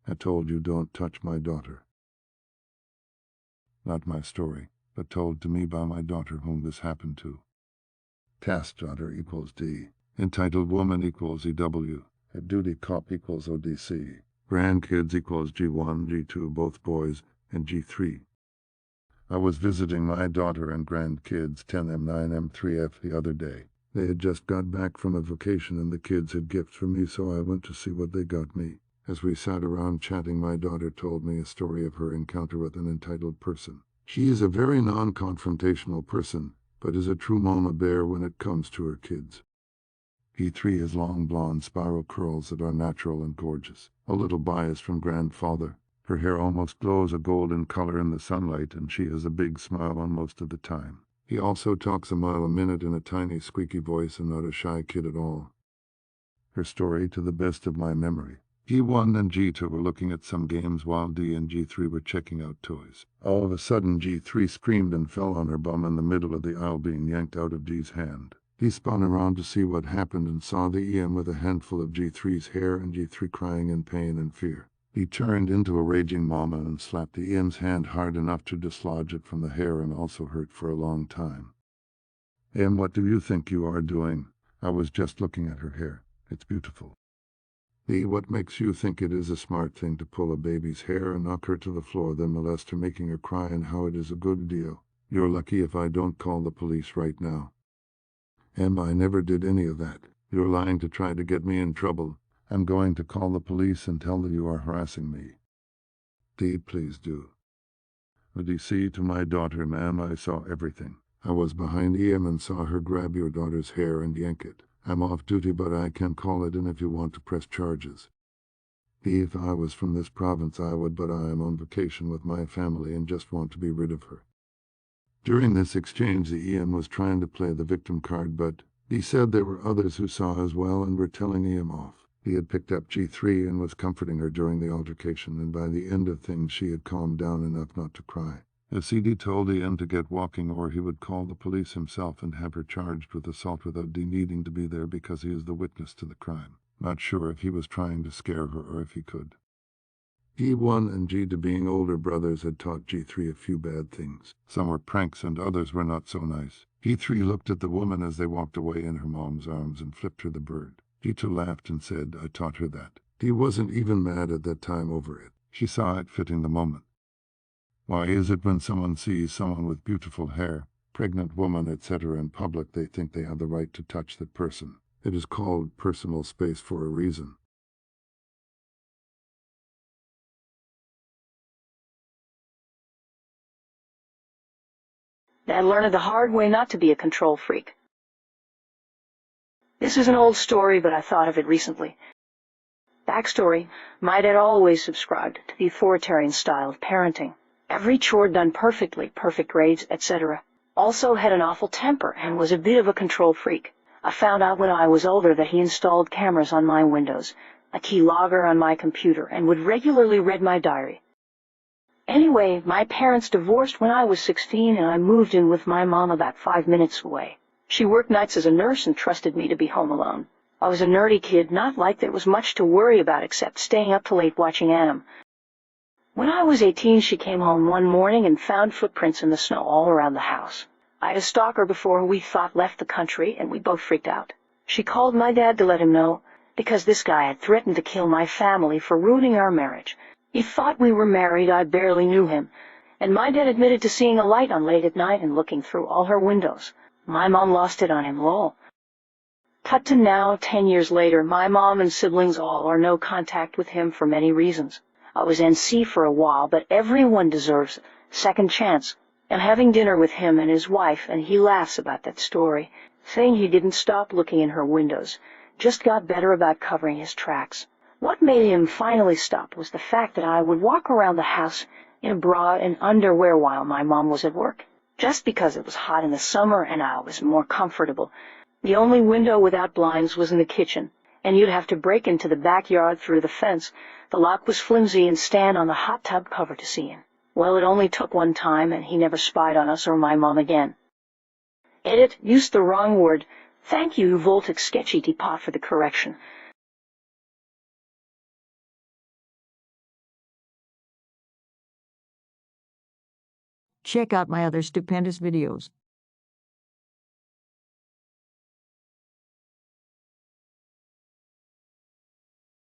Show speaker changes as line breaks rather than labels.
I told you don't touch my daughter. Not my story, but told to me by my daughter whom this happened to. Task daughter equals D. Entitled woman equals EW. A duty cop equals ODC. Grandkids equals G1, G2, both boys, and G3. I was visiting my daughter and grandkids 10M9M3F the other day. They had just got back from a vacation and the kids had gifts for me, so I went to see what they got me. As we sat around chatting, my daughter told me a story of her encounter with an entitled person. She is a very non-confrontational person, but is a true mama bear when it comes to her kids. E3 has long blonde spiral curls that are natural and gorgeous, a little biased from grandfather. Her hair almost glows a golden color in the sunlight, and she has a big smile on most of the time. He also talks a mile a minute in a tiny squeaky voice and not a shy kid at all. Her story, to the best of my memory. G1 and G2 were looking at some games while D and G3 were checking out toys. All of a sudden G3 screamed and fell on her bum in the middle of the aisle, being yanked out of D's hand. He spun around to see what happened and saw the EM with a handful of G3's hair and G3 crying in pain and fear. He turned into a raging mama and slapped the EM's hand hard enough to dislodge it from the hair and also hurt for a long time. "Em, what do you think you are doing?" "I was just looking at her hair. It's beautiful." "D, what makes you think it is a smart thing to pull a baby's hair and knock her to the floor, then molest her, making her cry, and how it is a good deal? You're lucky if I don't call the police right now." "Em, I never did any of that. You're lying to try to get me in trouble. I'm going to call the police and tell them you are harassing me." "D, please do." "ODC to my daughter, ma'am, I saw everything. I was behind EM and saw her grab your daughter's hair and yank it. I'm off duty, but I can call it in if you want to press charges." "D, if I was from this province I would, but I am on vacation with my family and just want to be rid of her." During this exchange the EM was trying to play the victim card, but D said there were others who saw as well and were telling EM off. He had picked up G3 and was comforting her during the altercation, and by the end of things she had calmed down enough not to cry. The CD told EM to get walking or he would call the police himself and have her charged with assault without D needing to be there because he is the witness to the crime. Not sure if he was trying to scare her or if he could. G1 and G2, being older brothers, had taught G3 a few bad things. Some were pranks and others were not so nice. G3 looked at the woman as they walked away in her mom's arms and flipped her the bird. G2 laughed and said, "I taught her that." He wasn't even mad at that time over it. She saw it fitting the moment. Why is it when someone sees someone with beautiful hair, pregnant woman, etc. in public, they think they have the right to touch that person? It is called personal space for a reason.
Dad learned the hard way not to be a control freak. This is an old story, but I thought of it recently. Backstory: my dad always subscribed to the authoritarian style of parenting. Every chore done perfectly, perfect grades, etc. Also had an awful temper and was a bit of a control freak. I found out when I was older that he installed cameras on my windows, a key logger on my computer, and would regularly read my diary. Anyway, my parents divorced when I was 16 and I moved in with my mom about 5 minutes away. She worked nights as a nurse and trusted me to be home alone. I was a nerdy kid, not like there was much to worry about except staying up till late watching anime. When I was 18, she came home one morning and found footprints in the snow all around the house. I had a stalker before who we thought left the country, and we both freaked out. She called my dad to let him know, because this guy had threatened to kill my family for ruining our marriage. He thought we were married, I barely knew him, and my dad admitted to seeing a light on late at night and looking through all her windows. My mom lost it on him, lol. Cut to now, 10 years later, my mom and siblings all are no contact with him for many reasons. I was NC for a while, but everyone deserves a second chance. I'm having dinner with him and his wife, and he laughs about that story, saying he didn't stop looking in her windows, just got better about covering his tracks. What made him finally stop was the fact that I would walk around the house in a bra and underwear while my mom was at work, just because it was hot in the summer and I was more comfortable. The only window without blinds was in the kitchen, and you'd have to break into the backyard through the fence. The lock was flimsy and stand on the hot tub cover to see in. Well, it only took one time, and he never spied on us or my mom again. Edit, used the wrong word. Thank you, Voltic Sketchy Teapot, for the correction.
Check out my other stupendous videos.